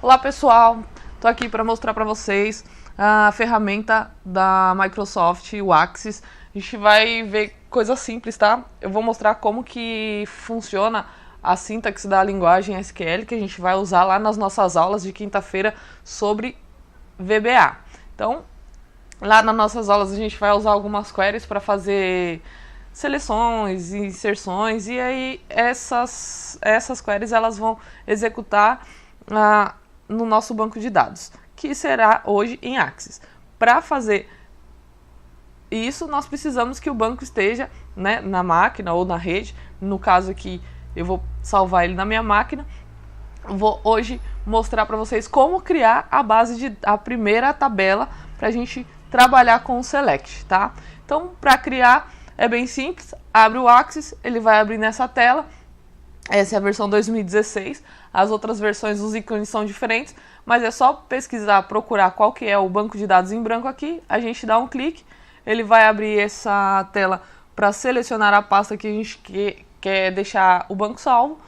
Olá pessoal, estou aqui para mostrar para vocês a ferramenta da Microsoft, o Axis. A gente vai ver coisa simples, tá? Eu vou mostrar como que funciona a sintaxe da linguagem SQL que a gente vai usar lá nas nossas aulas de quinta-feira sobre VBA. Então, lá nas nossas aulas a gente vai usar algumas queries para fazer seleções, inserções, e aí essas queries elas vão executar no nosso banco de dados, que será hoje em Axis. Para fazer isso, nós precisamos que o banco esteja, né, na máquina ou na rede. No caso aqui, eu vou salvar ele na minha máquina. Vou hoje mostrar para vocês como criar a primeira tabela para a gente trabalhar com o Select, tá? Então, para criar é bem simples. Abre o Axis, ele vai abrir nessa tela. Essa é a versão 2016, as outras versões, os ícones são diferentes, mas é só pesquisar, procurar qual que é o banco de dados em branco aqui, a gente dá um clique, ele vai abrir essa tela para selecionar a pasta que a gente quer deixar o banco salvo.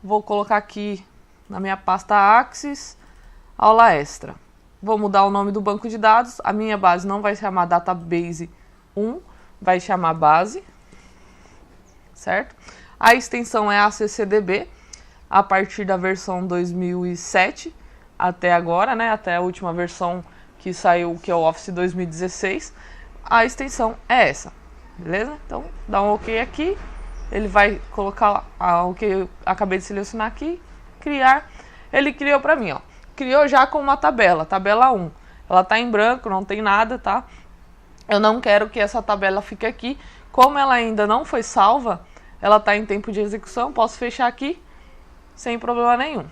Vou colocar aqui na minha pasta Axis, aula extra. Vou mudar o nome do banco de dados, a minha base não vai chamar Database 1, vai chamar base, certo? A extensão é ACCDB, a partir da versão 2007 até agora, né? Até a última versão que saiu, que é o Office 2016. A extensão é essa, beleza? Então, dá um OK aqui. Ele vai colocar o que eu acabei de selecionar aqui, criar. Ele criou para mim, ó. Criou já com uma tabela, tabela 1. Ela tá em branco, não tem nada, tá? Eu não quero que essa tabela fique aqui. Como ela ainda não foi salva, ela está em tempo de execução, posso fechar aqui sem problema nenhum.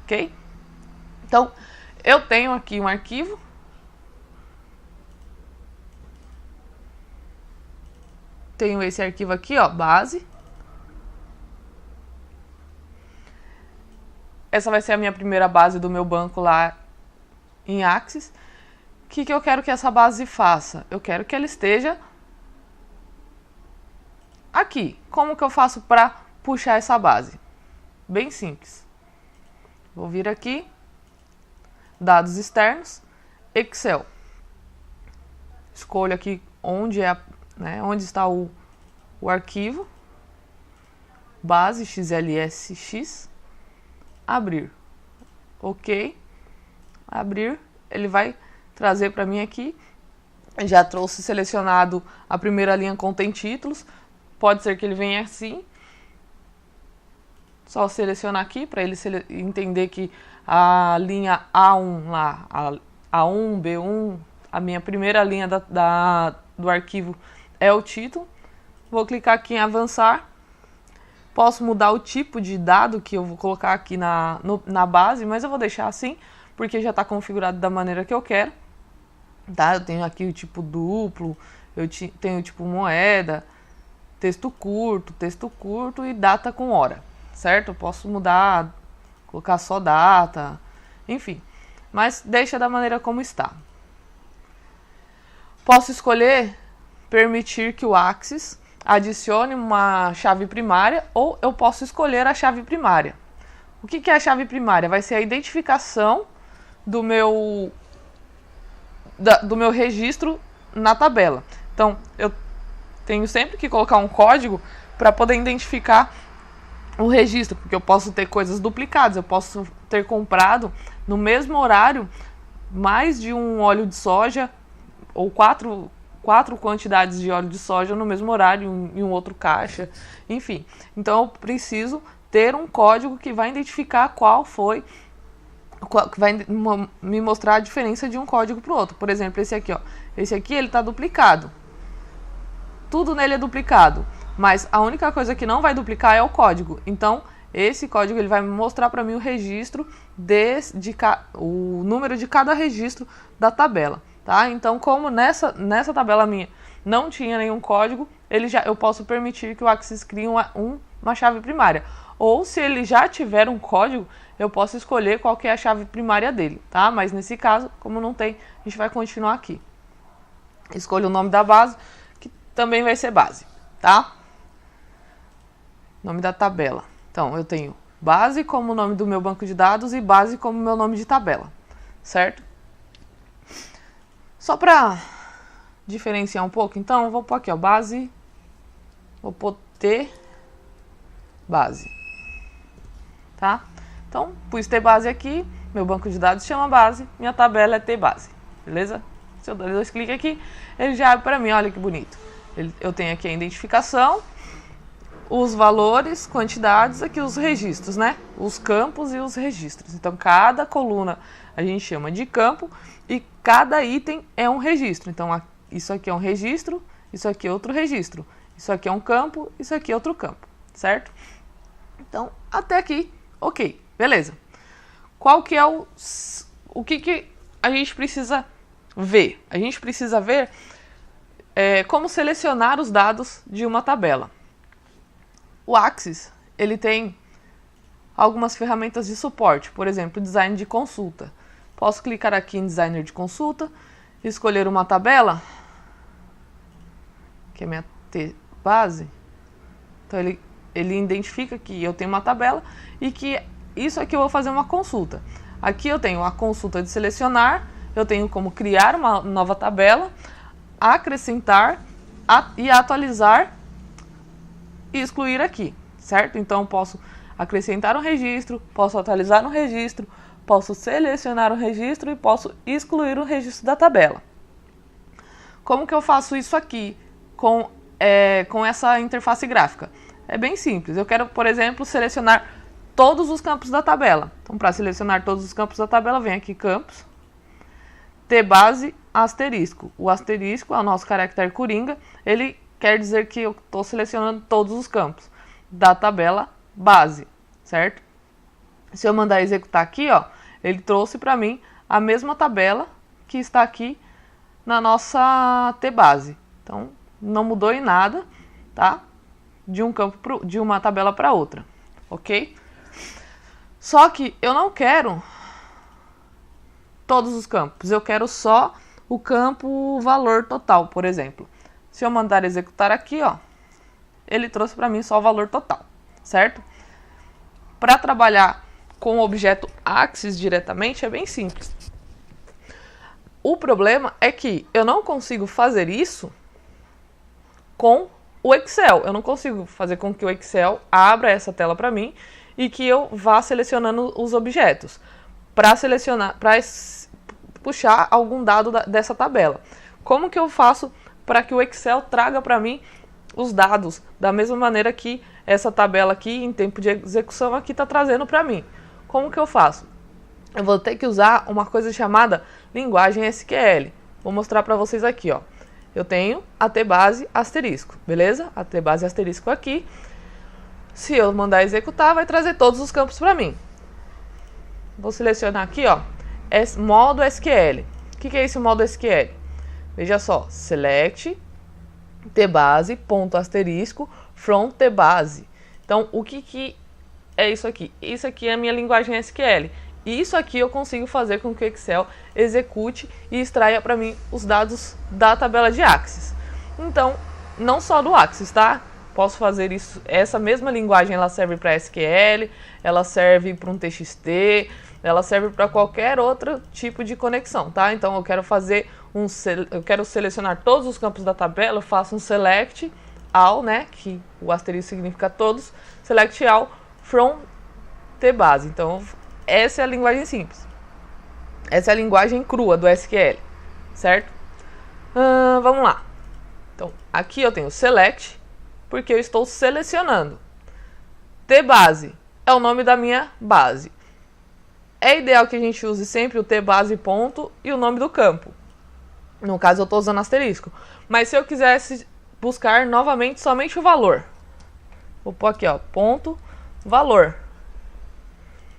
Ok? Então, eu tenho aqui um arquivo. Tenho esse arquivo aqui, ó, base. Essa vai ser a minha primeira base do meu banco lá em Axis. O que eu quero que essa base faça? Eu quero que ela esteja aqui. Como que eu faço para puxar essa base? Bem simples. Vou vir aqui, dados externos, Excel. Escolho aqui onde está o arquivo, base XLSX, abrir. OK. Abrir, ele vai trazer para mim aqui. Já trouxe selecionado a primeira linha, contém títulos. Pode ser que ele venha assim. Só selecionar aqui para ele entender que a linha A1 lá, A1, B1, a minha primeira linha do arquivo é o título. Vou clicar aqui em avançar. Posso mudar o tipo de dado que eu vou colocar aqui na base, mas eu vou deixar assim, porque já está configurado da maneira que eu quero. Tá? Eu tenho aqui o tipo duplo, eu tenho o tipo moeda, texto curto e data com hora, certo? Eu posso mudar, colocar só data, enfim, mas deixa da maneira como está. Posso escolher permitir que o Axis adicione uma chave primária, ou eu posso escolher a chave primária. O que é a chave primária? Vai ser a identificação do meu registro na tabela. Então, eu tenho sempre que colocar um código para poder identificar o registro, porque eu posso ter coisas duplicadas, eu posso ter comprado no mesmo horário mais de um óleo de soja ou quatro quantidades de óleo de soja no mesmo horário em um outro caixa, enfim. Então eu preciso ter um código que vai identificar que vai me mostrar a diferença de um código para o outro. Por exemplo, esse aqui, ó. Esse aqui ele está duplicado. Tudo nele é duplicado, mas a única coisa que não vai duplicar é o código. Então, esse código ele vai mostrar para mim o registro o número de cada registro da tabela, tá? Então, como nessa tabela minha não tinha nenhum código, eu posso permitir que o Axis crie uma chave primária. Ou se ele já tiver um código, eu posso escolher qual que é a chave primária dele, tá? Mas nesse caso, como não tem, a gente vai continuar aqui. Escolho o nome da base, que também vai ser base, tá? Nome da tabela. Então, eu tenho base como o nome do meu banco de dados e base como meu nome de tabela, certo? Só para diferenciar um pouco, então, eu vou pôr aqui, ó, base, vou pôr T base, tá? Então, pus T base aqui, meu banco de dados chama base, minha tabela é T base, beleza? Se eu der 2 cliques aqui, ele já abre para mim, olha que bonito. Eu tenho aqui a identificação, os valores, quantidades, aqui os registros, né? Os campos e os registros. Então, cada coluna a gente chama de campo e cada item é um registro. Então, isso aqui é um registro, isso aqui é outro registro. Isso aqui é um campo, isso aqui é outro campo, certo? Então, até aqui, ok, beleza. Qual que é o que a gente precisa ver? A gente precisa ver como selecionar os dados de uma tabela. O Axis, ele tem algumas ferramentas de suporte, por exemplo, design de consulta. Posso clicar aqui em designer de consulta, escolher uma tabela, que é minha T base. Então ele identifica que eu tenho uma tabela e que isso aqui eu vou fazer uma consulta. Aqui eu tenho a consulta de selecionar, eu tenho como criar uma nova tabela, acrescentar e atualizar e excluir aqui, certo? Então eu posso acrescentar um registro, posso atualizar um registro, posso selecionar um registro e posso excluir um registro da tabela. Como que eu faço isso aqui com essa interface gráfica? É bem simples. Eu quero, por exemplo, selecionar todos os campos da tabela. Então, para selecionar todos os campos da tabela, vem aqui campos, T base, asterisco. O asterisco é o nosso caractere coringa, ele quer dizer que eu estou selecionando todos os campos da tabela base, certo? Se eu mandar executar aqui, ó, ele trouxe para mim a mesma tabela que está aqui na nossa T base. Então, não mudou em nada, tá? De uma tabela para outra, ok? Só que eu não quero todos os campos, eu quero só o campo valor total, por exemplo. Se eu mandar executar aqui, ó, ele trouxe para mim só o valor total, certo? Para trabalhar com o objeto Axis diretamente é bem simples. O problema é que eu não consigo fazer isso com o Excel. Eu não consigo fazer com que o Excel abra essa tela para mim e que eu vá selecionando os objetos para selecionar, para puxar algum dado dessa tabela. Como que eu faço para que o Excel traga para mim os dados da mesma maneira que essa tabela aqui, em tempo de execução, aqui está trazendo para mim? Como que eu faço? Eu vou ter que usar uma coisa chamada linguagem SQL. Vou mostrar para vocês aqui, ó. Eu tenho a T base asterisco, beleza? A T base asterisco aqui. Se eu mandar executar, vai trazer todos os campos para mim. Vou selecionar aqui, ó, modo SQL. O que é esse modo SQL? Veja só, select T base ponto asterisco from T base. Então, o que é isso aqui? Isso aqui é a minha linguagem SQL. E isso aqui eu consigo fazer com que o Excel execute e extraia para mim os dados da tabela de Axis. Então, não só do Axis, tá? Posso fazer isso, essa mesma linguagem ela serve para SQL, ela serve para um TXT, ela serve para qualquer outro tipo de conexão, tá? Então eu quero fazer eu quero selecionar todos os campos da tabela, eu faço um select all, né, que o asterisco significa todos, select all from T base. Então essa é a linguagem simples. Essa é a linguagem crua do SQL, certo? Vamos lá. Então aqui eu tenho select, porque eu estou selecionando. T base é o nome da minha base. É ideal que a gente use sempre o T base ponto e o nome do campo. No caso eu estou usando asterisco. Mas se eu quisesse buscar novamente somente o valor, vou pôr aqui, ó, ponto valor.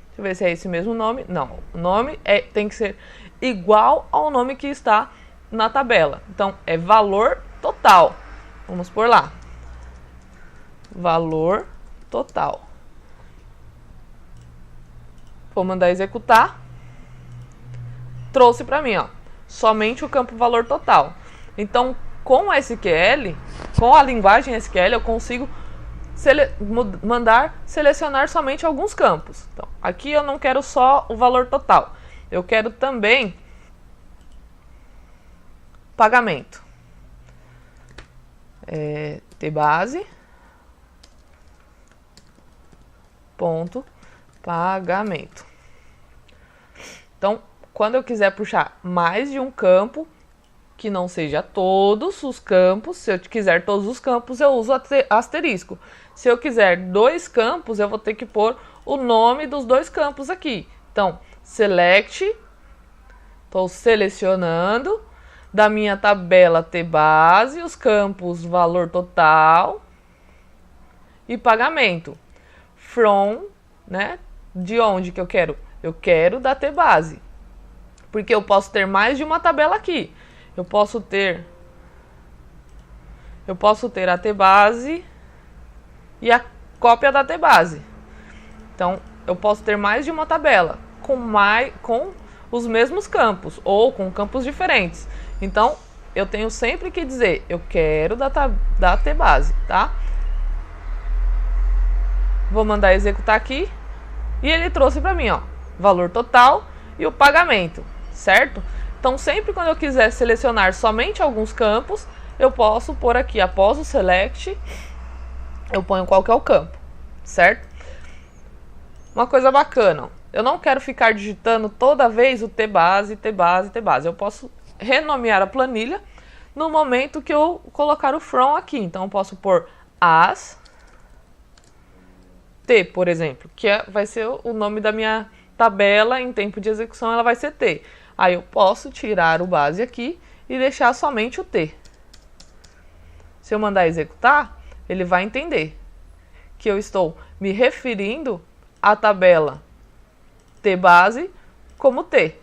Deixa eu ver se é esse mesmo nome. Não, o nome tem que ser igual ao nome que está na tabela. Então é valor total. Vamos por lá. Valor total. Vou mandar executar. Trouxe para mim, ó, somente o campo valor total. Então, com a SQL, com a linguagem SQL, eu consigo mandar selecionar somente alguns campos. Então, aqui eu não quero só o valor total, eu quero também pagamento. Tbase ponto pagamento. Então, quando eu quiser puxar mais de um campo, que não seja todos os campos, se eu quiser todos os campos, eu uso asterisco. Se eu quiser 2 campos, eu vou ter que pôr o nome dos 2 campos aqui. Então, select, estou selecionando da minha tabela tbase os campos valor total e pagamento. From, né? De onde que eu quero? Eu quero da tbase. Porque eu posso ter mais de uma tabela aqui. Eu posso ter a tbase e a cópia da tbase. Então, eu posso ter mais de uma tabela com os mesmos campos ou com campos diferentes. Então, eu tenho sempre que dizer, eu quero da tbase, tá? Vou mandar executar aqui e ele trouxe para mim, ó, valor total e o pagamento, certo? Então, sempre quando eu quiser selecionar somente alguns campos, eu posso pôr aqui, após o select, eu ponho qual que é o campo, certo? Uma coisa bacana, eu não quero ficar digitando toda vez o tbase, tbase, tbase. Eu posso renomear a planilha no momento que eu colocar o from aqui. Então, eu posso pôr as t, por exemplo, que vai ser o nome da minha tabela em tempo de execução, ela vai ser t. Aí eu posso tirar o base aqui e deixar somente o t. Se eu mandar executar, ele vai entender que eu estou me referindo à tabela tbase como t,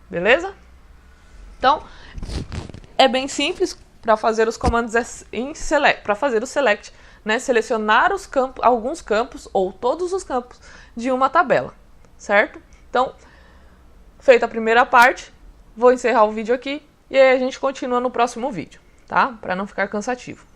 beleza? Então, é bem simples para fazer os comandos em select, para fazer o select, né? Selecionar os campos, alguns campos ou todos os campos de uma tabela, certo? Então, feita a primeira parte, vou encerrar o vídeo aqui e aí a gente continua no próximo vídeo, tá? Para não ficar cansativo.